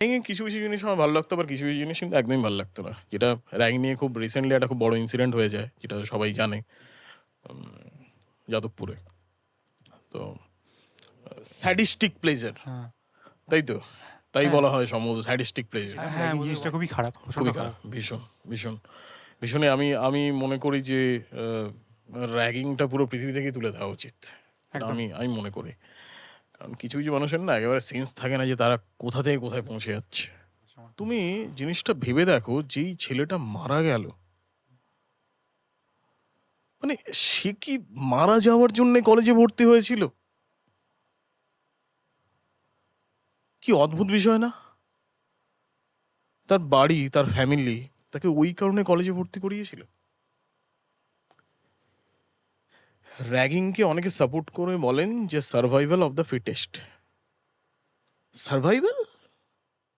কিছু কিছু জিনিস আমার ভালো লাগতো, আবার কিছু কিছু জিনিস কিন্তু একদমই ভালো লাগতো না। যেটা র্যাগিং নিয়ে খুব রিসেন্টলি একটা খুব বড় ইনসিডেন্ট হয়ে যায়, যেটা সবাই জানে, যাদবপুরে। তো স্যাডিস্টিক প্লেজার, হ্যাঁ তাই তো, তাই হ্যাঁ বলা হয় সম্ভবত, স্যাডিস্টিক প্লেজার। হ্যাঁ, ragging বুঝতে জিনিসটা পারছি। খুবই খারাপ, প্রচন্ড খুবই খারাপ। খারাপ, ভীষণ ভীষণ ভীষণই। আমি আমি মনে করি যে র্যাগিংটা পুরো পৃথিবী থেকেই তুলে দেওয়া উচিত, এটা একদম। আমি আমি মনে করি। কারণ কিছু কিছু মানুষের না একেবারে সেন্স থাকে না যে তারা কোথা থেকে কোথায় পৌঁছে যাচ্ছে। তুমি জিনিসটা ভেবে দেখো, যেই ছেলেটা মারা গেল, মানে সে কি মারা যাওয়ার জন্য কলেজে ভর্তি হয়েছিল? কি অদ্ভুত বিষয় না? তার বাড়ি, তার ফ্যামিলি তাকে ওই কারণে কলেজে ভর্তি করিয়েছিল। র্যাগিংকে অনেকে সাপোর্ট করে বলেন যে survival of the fittest. Survival